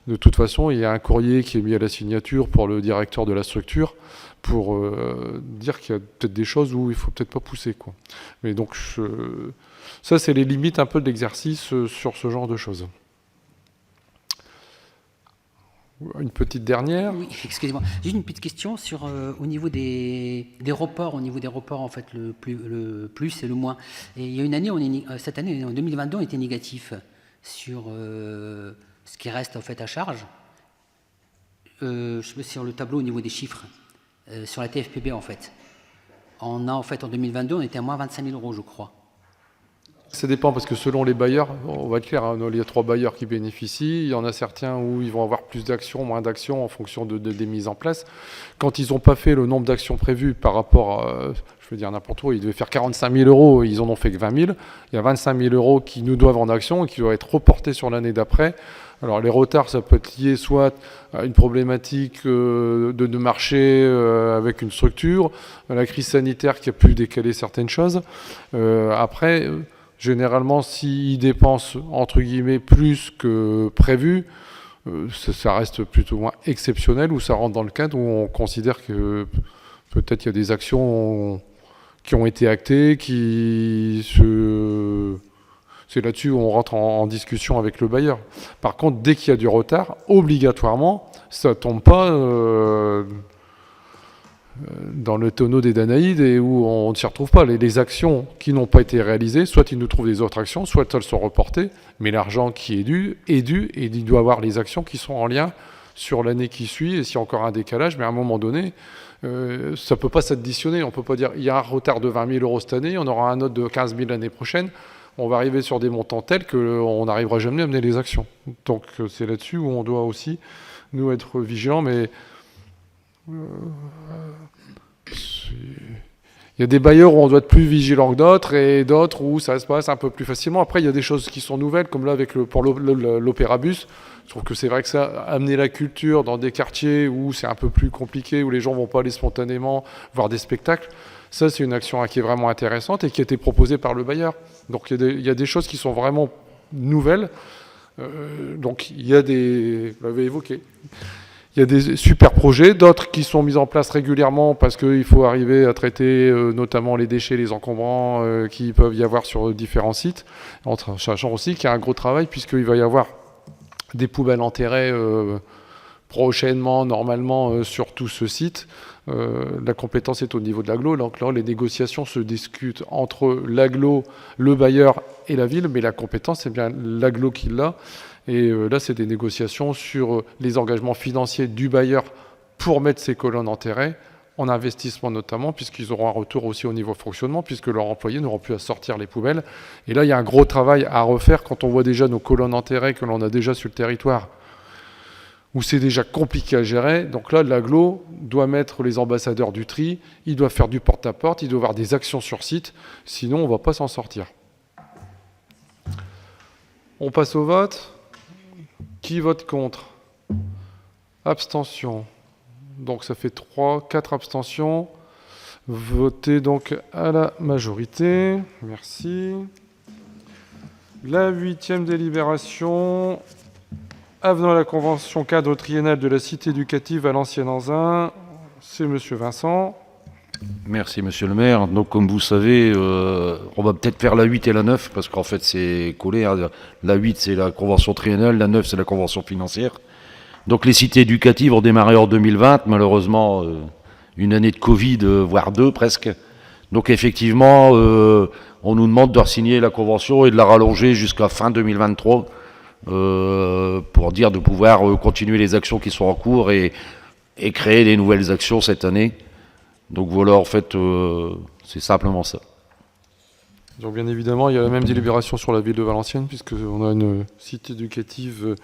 de toute façon, il y a un courrier qui est mis à la signature pour le directeur de la structure pour dire qu'il y a peut-être des choses où il ne faut peut-être pas pousser, quoi. Mais donc, ça, c'est les limites un peu de l'exercice sur ce genre de choses. Une petite dernière. Oui, excusez-moi. J'ai une petite question sur au niveau des reports, en fait, le plus et le moins. Et il y a une année, cette année, en 2022, on était négatif sur ce qui reste en fait à charge. Je sais pas, sur le tableau au niveau des chiffres, sur la TFPB en fait. On a en fait en 2022, on était à moins 25 000 €, je crois. Ça dépend parce que selon les bailleurs, on va être clair, hein, il y a 3 bailleurs qui bénéficient. Il y en a certains où ils vont avoir plus d'actions, moins d'actions en fonction des mises en place. Quand ils n'ont pas fait le nombre d'actions prévues par rapport à, je veux dire n'importe où, ils devaient faire 45 000 €, ils en ont fait que 20 000. Il y a 25 000 € qui nous doivent en actions et qui doivent être reportés sur l'année d'après. Alors les retards, ça peut être lié soit à une problématique de marché avec une structure, à la crise sanitaire qui a pu décaler certaines choses. Après... Généralement, s'ils dépensent, entre guillemets, plus que prévu, ça reste plutôt moins exceptionnel ou ça rentre dans le cadre où on considère que peut-être il y a des actions qui ont été actées, c'est là-dessus où on rentre en discussion avec le bailleur. Par contre, dès qu'il y a du retard, obligatoirement, ça ne tombe pas... dans le tonneau des Danaïdes et où on ne s'y retrouve pas. Les actions qui n'ont pas été réalisées, soit ils nous trouvent des autres actions, soit elles sont reportées, mais l'argent qui est dû, et il doit avoir les actions qui sont en lien sur l'année qui suit, et s'il y a encore un décalage, mais à un moment donné, ça ne peut pas s'additionner. On ne peut pas dire, il y a un retard de 20 000 € cette année, on aura un autre de 15 000 l'année prochaine, on va arriver sur des montants tels qu'on n'arrivera jamais à mener les actions. Donc c'est là-dessus où on doit aussi, nous, être vigilants, mais... il y a des bailleurs où on doit être plus vigilant que d'autres et d'autres où ça se passe un peu plus facilement. Après, il y a des choses qui sont nouvelles, comme là avec pour l'Opérabus. Je trouve que c'est vrai que ça, amener la culture dans des quartiers où c'est un peu plus compliqué, où les gens vont pas aller spontanément voir des spectacles, ça c'est une action qui est vraiment intéressante et qui a été proposée par le bailleur. Donc il y a des choses qui sont vraiment nouvelles. Donc il y a vous l'avez évoqué. Il y a des super projets, d'autres qui sont mis en place régulièrement parce qu'il faut arriver à traiter notamment les déchets, les encombrants qui peuvent y avoir sur différents sites, en sachant aussi qu'il y a un gros travail puisqu'il va y avoir des poubelles enterrées prochainement, normalement, sur tout ce site. La compétence est au niveau de l'agglo, donc là les négociations se discutent entre l'agglo, le bailleur et la ville, mais la compétence c'est bien l'agglo qui l'a. Et là, c'est des négociations sur les engagements financiers du bailleur pour mettre ces colonnes enterrées, en investissement notamment, puisqu'ils auront un retour aussi au niveau fonctionnement, puisque leurs employés n'auront plus à sortir les poubelles. Et là, il y a un gros travail à refaire quand on voit déjà nos colonnes enterrées que l'on a déjà sur le territoire, où c'est déjà compliqué à gérer. Donc là, l'agglo doit mettre les ambassadeurs du tri, il doit faire du porte-à-porte, il doit avoir des actions sur site, sinon on ne va pas s'en sortir. On passe au vote. Qui vote contre? Abstention. Donc ça fait 4 abstentions. Votez donc à la majorité. Merci. La 8e délibération. Avenant à la convention cadre triennale de la cité éducative Valenciennes-Anzin. C'est monsieur Vincent. Merci monsieur le maire. Donc comme vous savez, on va peut-être faire la 8 et la 9 parce qu'en fait c'est collé. Hein. La 8 c'est la convention triennale, la 9 c'est la convention financière. Donc les cités éducatives ont démarré en 2020, malheureusement une année de Covid, voire 2 presque. Donc effectivement, on nous demande de re-signer la convention et de la rallonger jusqu'à fin 2023 pour dire de pouvoir continuer les actions qui sont en cours et créer des nouvelles actions cette année. Donc voilà, en fait, c'est simplement ça. Donc bien évidemment, il y a la même délibération sur la ville de Valenciennes, puisqu'on a une cité éducative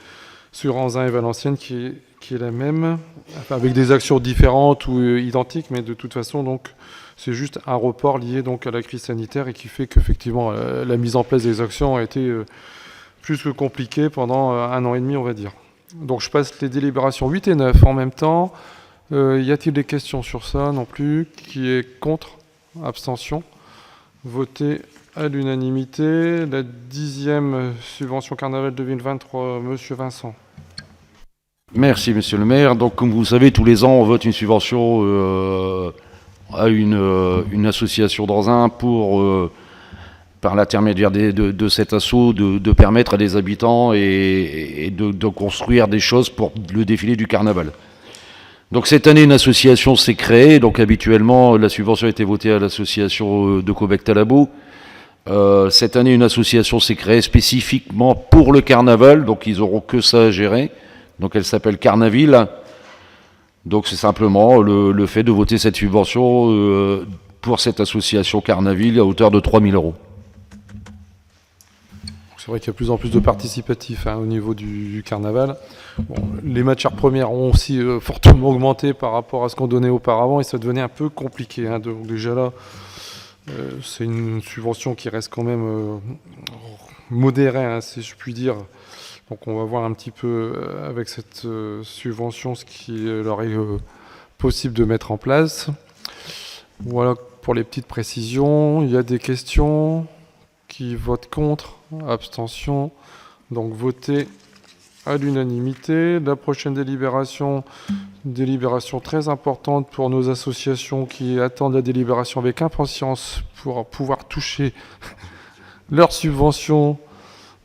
sur Anzin et Valenciennes qui est la même, enfin, avec des actions différentes ou identiques, mais de toute façon, donc, c'est juste un report lié donc, à la crise sanitaire et qui fait qu'effectivement, la mise en place des actions a été plus que compliquée pendant 1 an et demi, on va dire. Donc je passe les délibérations 8 et 9 en même temps. Y a-t-il des questions sur ça non plus? Qui est contre? Abstention. Voté à l'unanimité. La 10e subvention carnaval 2023, monsieur Vincent. Merci monsieur le maire. Donc comme vous le savez, tous les ans on vote une subvention à une association d'Anzin pour par l'intermédiaire de cet assaut, de permettre à des habitants et de construire des choses pour le défilé du carnaval. Donc cette année, une association s'est créée. Donc habituellement, la subvention a été votée à l'association de Caubec-Talabot. Cette année, une association s'est créée spécifiquement pour le carnaval. Donc ils n'auront que ça à gérer. Donc elle s'appelle Carnaville. Donc c'est simplement le fait de voter cette subvention pour cette association Carnaville à hauteur de 3 000 €. C'est vrai qu'il y a de plus en plus de participatifs au niveau du carnaval. Bon, les matières premières ont aussi fortement augmenté par rapport à ce qu'on donnait auparavant et ça devenait un peu compliqué. Donc déjà là, c'est une subvention qui reste quand même modérée, si je puis dire. Donc on va voir un petit peu avec cette subvention ce qui leur est possible de mettre en place. Voilà pour les petites précisions. Il y a des questions. Qui votent contre, abstention, donc voter à l'unanimité. La prochaine délibération, délibération très importante pour nos associations qui attendent la délibération avec impatience pour pouvoir toucher leur subvention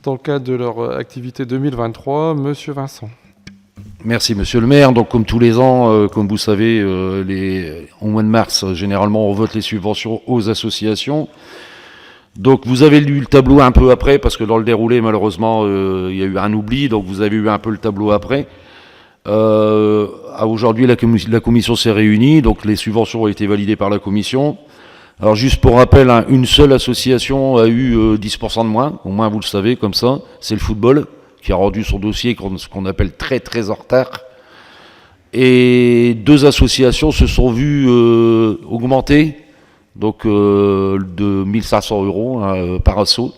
dans le cadre de leur activité 2023. Monsieur Vincent. Merci Monsieur le maire. Donc comme tous les ans, comme vous savez, au mois de mars, généralement on vote les subventions aux associations. Donc vous avez lu le tableau un peu après, parce que dans le déroulé, malheureusement, il y a eu un oubli, donc vous avez eu un peu le tableau après. Aujourd'hui, la commission s'est réunie, donc les subventions ont été validées par la commission. Alors juste pour rappel, une seule association a eu 10% de moins, au moins vous le savez comme ça, c'est le football, qui a rendu son dossier ce qu'on appelle très très en retard. Et 2 associations se sont vues augmenter, donc de 1 500 € par assaut.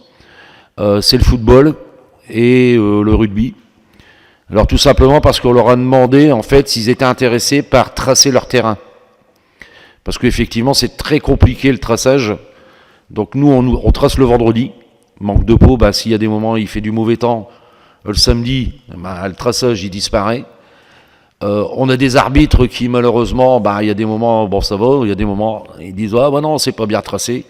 C'est le football et le rugby. Alors tout simplement parce qu'on leur a demandé en fait s'ils étaient intéressés par tracer leur terrain. Parce qu'effectivement c'est très compliqué le traçage. Donc nous on trace le vendredi, manque de peau, s'il y a des moments il fait du mauvais temps, le samedi, le traçage il disparaît. On a des arbitres qui malheureusement, il y a des moments, ça va, il y a des moments, ils disent non, c'est pas bien tracé.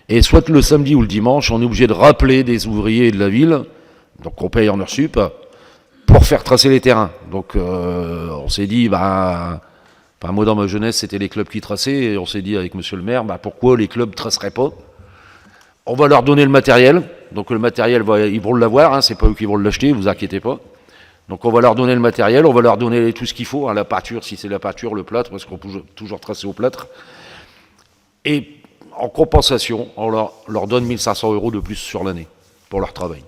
Et soit le samedi ou le dimanche, on est obligé de rappeler des ouvriers de la ville, donc on paye en heure sup, pour faire tracer les terrains. Donc on s'est dit, moi dans ma jeunesse c'était les clubs qui traçaient, et on s'est dit avec monsieur le maire, pourquoi les clubs traceraient pas? On va leur donner le matériel, donc le matériel, ils vont l'avoir, c'est pas eux qui vont l'acheter, vous inquiétez pas. Donc on va leur donner le matériel, on va leur donner tout ce qu'il faut, la pâture, si c'est la pâture, le plâtre, parce qu'on peut toujours tracer au plâtre. Et en compensation, on leur donne 1 500 € de plus sur l'année pour leur travail.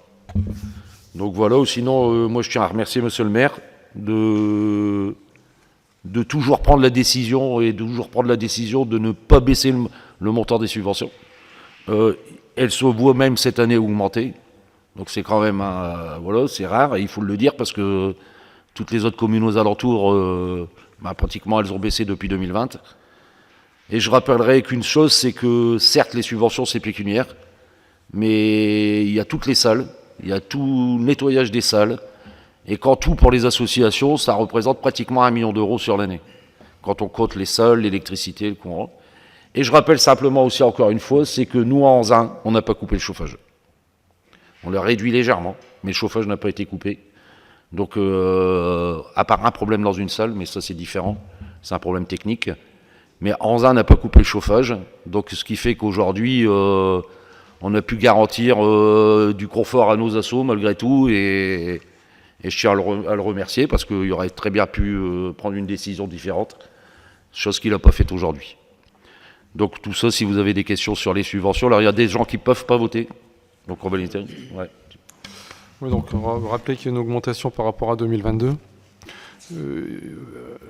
Donc voilà, sinon, moi je tiens à remercier monsieur le maire de toujours prendre la décision et de toujours prendre la décision de ne pas baisser le montant des subventions. Elle se voit même cette année augmenter. Donc c'est quand même, c'est rare, et il faut le dire parce que toutes les autres communes aux alentours, pratiquement elles ont baissé depuis 2020. Et je rappellerai qu'une chose, c'est que certes les subventions c'est pécuniaire, mais il y a toutes les salles, il y a tout le nettoyage des salles, et quand tout pour les associations, ça représente pratiquement 1 million € sur l'année. Quand on compte les salles, l'électricité, le courant. Et je rappelle simplement aussi encore une fois, c'est que nous en Anzin, on n'a pas coupé le chauffage. On l'a réduit légèrement, mais le chauffage n'a pas été coupé. Donc, à part un problème dans une salle, mais ça c'est différent, c'est un problème technique. Mais Anzin n'a pas coupé le chauffage, donc ce qui fait qu'aujourd'hui, on a pu garantir du confort à nos assos malgré tout, et je tiens à le remercier parce qu'il aurait très bien pu prendre une décision différente, chose qu'il n'a pas faite aujourd'hui. Donc tout ça, si vous avez des questions sur les subventions, alors il y a des gens qui ne peuvent pas voter. Donc on va les dire. Ouais. Oui, donc on va rappeler qu'il y a une augmentation par rapport à 2022.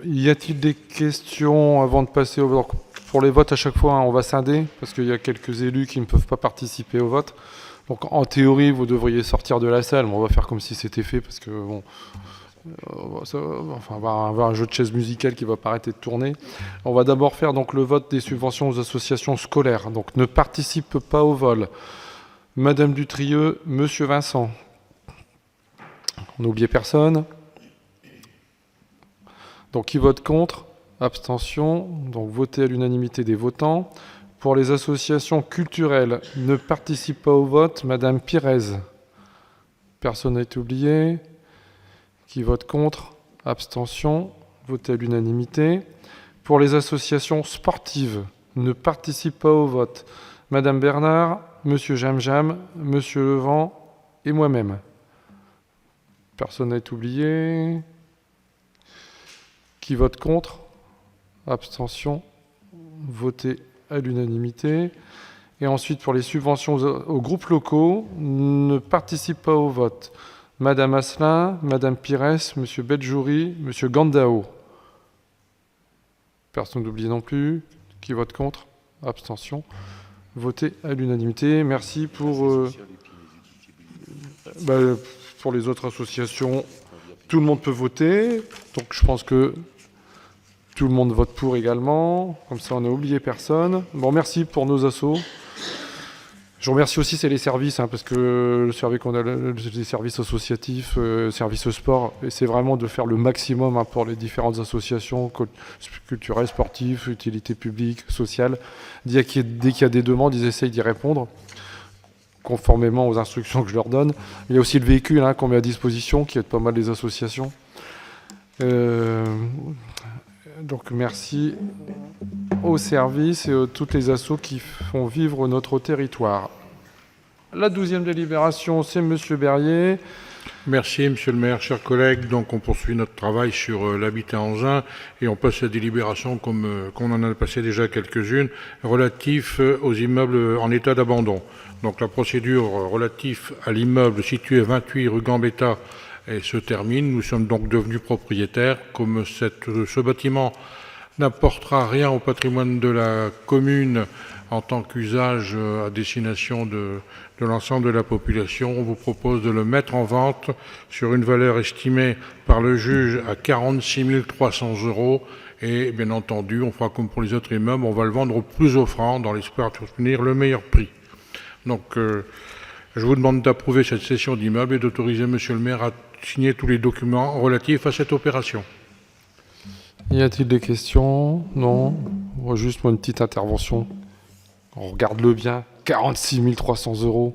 Y a-t-il des questions avant de passer au vote? Pour les votes, à chaque fois, on va scinder, parce qu'il y a quelques élus qui ne peuvent pas participer au vote. Donc en théorie, vous devriez sortir de la salle, mais on va faire comme si c'était fait, parce que on va avoir un jeu de chaises musicales qui va pas arrêter de tourner. On va d'abord faire donc le vote des subventions aux associations scolaires. Donc ne participe pas au vol. Madame Dutrieux, Monsieur Vincent. On n'a oublié personne. Donc qui vote contre? Abstention. Donc voté à l'unanimité des votants. Pour les associations culturelles, ne participe pas au vote, Madame Pires. Personne n'a été oublié. Qui vote contre? Abstention. Voté à l'unanimité. Pour les associations sportives, ne participe pas au vote, Madame Bernard, Monsieur Jamjam, Monsieur Levent et moi-même. Personne n'a été oublié. Qui vote contre? Abstention. Voté à l'unanimité. Et ensuite, pour les subventions aux groupes locaux, ne participe pas au vote, Madame Asselin, Madame Pires, Monsieur Bedjouri, Monsieur Gandao. Personne n'oublie non plus. Qui vote contre? Abstention. Voté à l'unanimité. Merci pour les autres associations. Tout le monde peut voter. Donc je pense que tout le monde vote pour également. Comme ça, on n'a oublié personne. Bon, merci pour nos assos. Je remercie aussi les services, parce que le service qu'on a, les services associatifs, services sport, et c'est vraiment de faire le maximum pour les différentes associations culturelles, sportives, utilité publique, sociale. Dès qu'il y a des demandes, ils essayent d'y répondre, conformément aux instructions que je leur donne. Il y a aussi le véhicule qu'on met à disposition, qui aide pas mal les associations. Donc merci aux services et à toutes les assos qui font vivre notre territoire. La 12e délibération, c'est Monsieur Berrier. Merci Monsieur le maire, chers collègues. Donc on poursuit notre travail sur l'habitat Anzin et on passe à la délibération comme qu'on en a passé déjà quelques-unes relatifs aux immeubles en état d'abandon. Donc la procédure relative à l'immeuble situé 28 rue Gambetta se termine. Nous sommes donc devenus propriétaires. Comme ce bâtiment n'apportera rien au patrimoine de la commune en tant qu'usage à destination de l'ensemble de la population, on vous propose de le mettre en vente sur une valeur estimée par le juge à 46 300 € et bien entendu, on fera comme pour les autres immeubles, on va le vendre au plus offrant dans l'espoir d'obtenir le meilleur prix. Donc je vous demande d'approuver cette cession d'immeuble et d'autoriser Monsieur le maire à signer tous les documents relatifs à cette opération. Y a-t-il des questions? Non. Juste moi une petite intervention. On regarde-le bien. 46 300 €.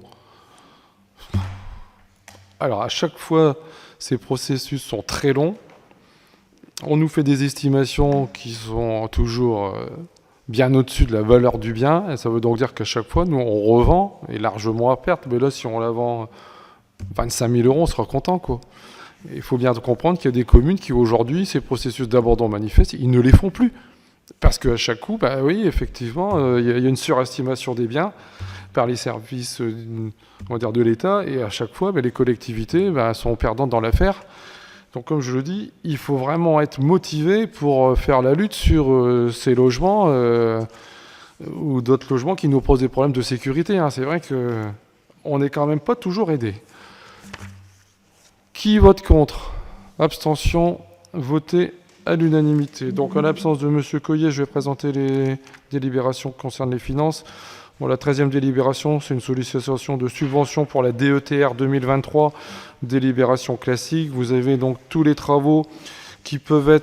Alors à chaque fois, ces processus sont très longs. On nous fait des estimations qui sont toujours bien au-dessus de la valeur du bien. Et ça veut donc dire qu'à chaque fois, nous, on revend, et largement à perte. Mais là, si on la vend 25 000 €, on sera content, quoi. Il faut bien comprendre qu'il y a des communes qui, aujourd'hui, ces processus d'abandon manifeste, ils ne les font plus. Parce qu'à chaque coup, oui, effectivement, il y a une surestimation des biens par les services on va dire, de l'État. Et à chaque fois, les collectivités sont perdantes dans l'affaire. Donc, comme je le dis, il faut vraiment être motivé pour faire la lutte sur ces logements ou d'autres logements qui nous posent des problèmes de sécurité. C'est vrai qu'on n'est quand même pas toujours aidé. Qui vote contre? Abstention. Voté à l'unanimité. Donc, en l'absence de M. Coyer, je vais présenter les délibérations qui concernent les finances. Bon, la 13e délibération, c'est une sollicitation de subvention pour la DETR 2023, délibération classique. Vous avez donc tous les travaux qui peuvent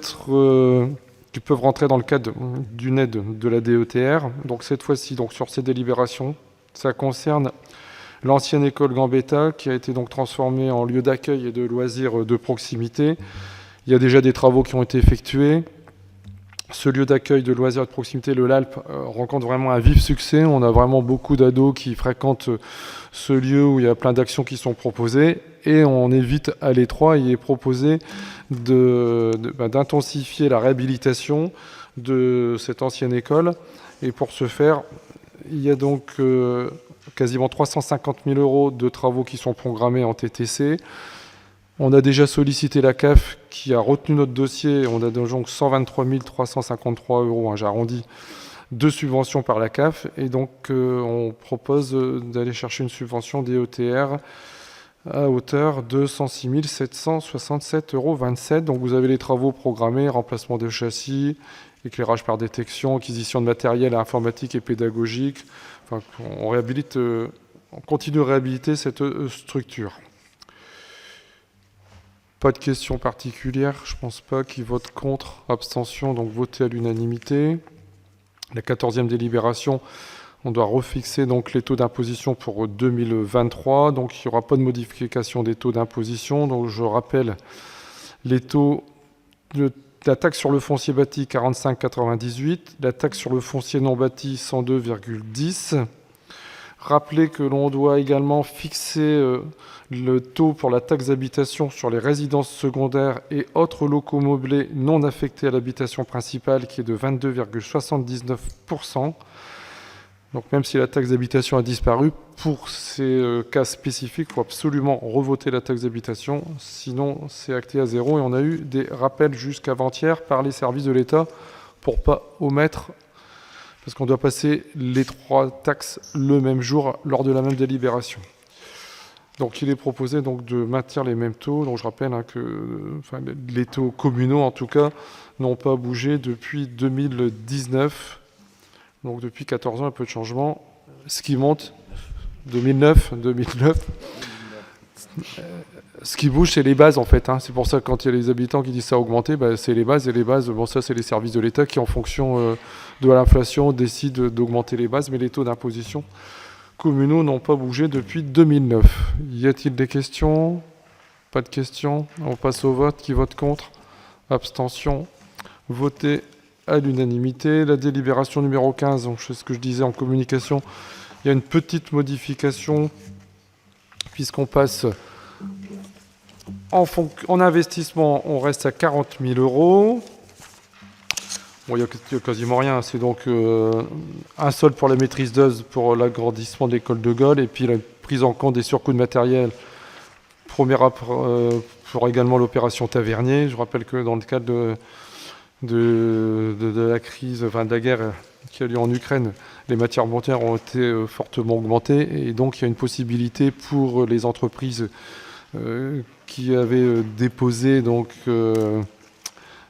rentrer dans le cadre d'une aide de la DETR. Donc cette fois-ci, sur ces délibérations, ça concerne l'ancienne école Gambetta qui a été donc transformée en lieu d'accueil et de loisirs de proximité. Il y a déjà des travaux qui ont été effectués. Ce lieu d'accueil de loisirs de proximité, le LALP, rencontre vraiment un vif succès. On a vraiment beaucoup d'ados qui fréquentent ce lieu où il y a plein d'actions qui sont proposées. Et on est vite à l'étroit. Il est proposé d'intensifier la réhabilitation de cette ancienne école. Et pour ce faire, il y a donc quasiment 350 000 € de travaux qui sont programmés en TTC. On a déjà sollicité la CAF qui a retenu notre dossier. On a donc 123 353 €, j'arrondis, de subventions par la CAF. Et donc, on propose d'aller chercher une subvention DETR à hauteur de 106 767,27 €. Donc, vous avez les travaux programmés, remplacement de châssis, éclairage par détection, acquisition de matériel informatique et pédagogique. Enfin, on continue de réhabiliter cette structure. Pas de questions particulières, je pense pas. Qui vote contre? Abstention, donc voté à l'unanimité. La 14e délibération, on doit refixer donc les taux d'imposition pour 2023. Donc il n'y aura pas de modification des taux d'imposition. Donc je rappelle les taux de la taxe sur le foncier bâti 45,98, la taxe sur le foncier non bâti 102,10. Rappelez que l'on doit également fixer le taux pour la taxe d'habitation sur les résidences secondaires et autres locaux meublés non affectés à l'habitation principale qui est de 22,79%. Donc même si la taxe d'habitation a disparu, pour ces cas spécifiques, il faut absolument revoter la taxe d'habitation, sinon c'est acté à zéro. Et on a eu des rappels jusqu'avant-hier par les services de l'État pour ne pas omettre, parce qu'on doit passer les 3 taxes le même jour lors de la même délibération. Donc il est proposé donc, de maintenir les mêmes taux. Donc je rappelle que les taux communaux, en tout cas, n'ont pas bougé depuis 2019. Donc depuis 14 ans, un peu de changement. Ce qui monte, 2009. Ce qui bouge, c'est les bases en fait. C'est pour ça que quand il y a les habitants qui disent ça a augmenté, c'est les bases. Et les bases, bon ça c'est les services de l'État qui en fonction de l'inflation décident d'augmenter les bases. Mais les taux d'imposition communaux n'ont pas bougé depuis 2009. Y a-t-il des questions? Pas de questions. On passe au vote. Qui vote contre? Abstention. Voté à l'unanimité. La délibération numéro 15, donc c'est ce que je disais en communication, il y a une petite modification puisqu'on passe en investissement, on reste à 40 000 €. Bon, il n'y a quasiment rien, c'est donc un solde pour la maîtrise d'œuvre pour l'agrandissement de l'école de Gaulle et puis la prise en compte des surcoûts de matériel pour également l'opération Tavernier. Je rappelle que dans le cadre de la crise, de la guerre qui a lieu en Ukraine, les matières premières ont été fortement augmentées et donc il y a une possibilité pour les entreprises qui avaient déposé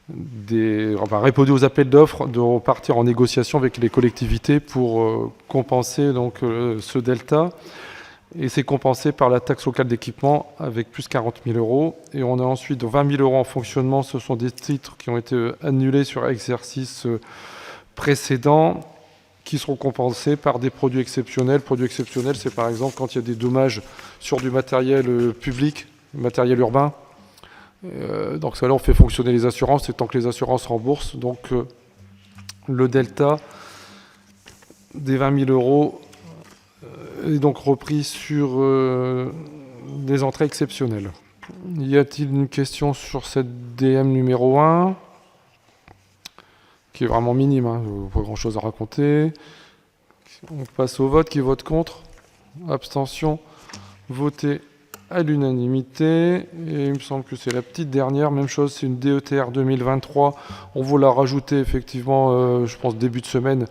répondu aux appels d'offres de repartir en négociation avec les collectivités pour compenser ce delta. Et c'est compensé par la taxe locale d'équipement avec plus 40 000 €. Et on a ensuite 20 000 € en fonctionnement. Ce sont des titres qui ont été annulés sur exercice précédent qui seront compensés par des produits exceptionnels. Produits exceptionnels, c'est par exemple quand il y a des dommages sur du matériel public, matériel urbain. Donc ça là, on fait fonctionner les assurances et tant que les assurances remboursent. Donc le delta des 20 000 € est donc repris sur des entrées exceptionnelles. Y a-t-il une question sur cette DM numéro 1 qui est vraiment minime, pas grand-chose à raconter. On passe au vote. Qui vote contre? Abstention. Voté à l'unanimité. Et il me semble que c'est la petite dernière. Même chose, c'est une DETR 2023. On va la rajouter effectivement, je pense, début de semaine,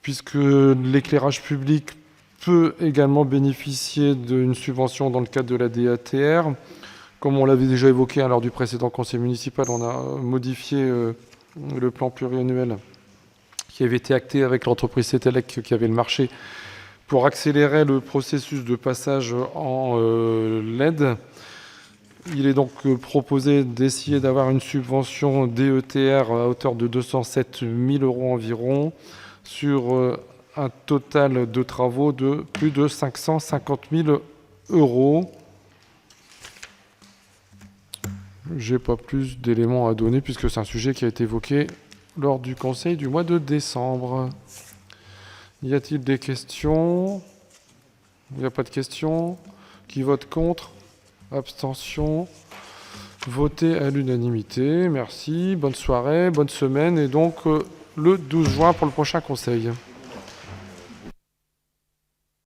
puisque l'éclairage public peut également bénéficier d'une subvention dans le cadre de la DATR. Comme on l'avait déjà évoqué lors du précédent conseil municipal, on a modifié le plan pluriannuel qui avait été acté avec l'entreprise CETELEC qui avait le marché pour accélérer le processus de passage en LED. Il est donc proposé d'essayer d'avoir une subvention DETR à hauteur de 207 000 € environ sur un total de travaux de plus de 550 000 €. Je n'ai pas plus d'éléments à donner puisque c'est un sujet qui a été évoqué lors du conseil du mois de décembre. Y a-t-il des questions? Il n'y a pas de questions. Qui vote contre? Abstention. Voté à l'unanimité. Merci. Bonne soirée, bonne semaine et donc le 12 juin pour le prochain conseil.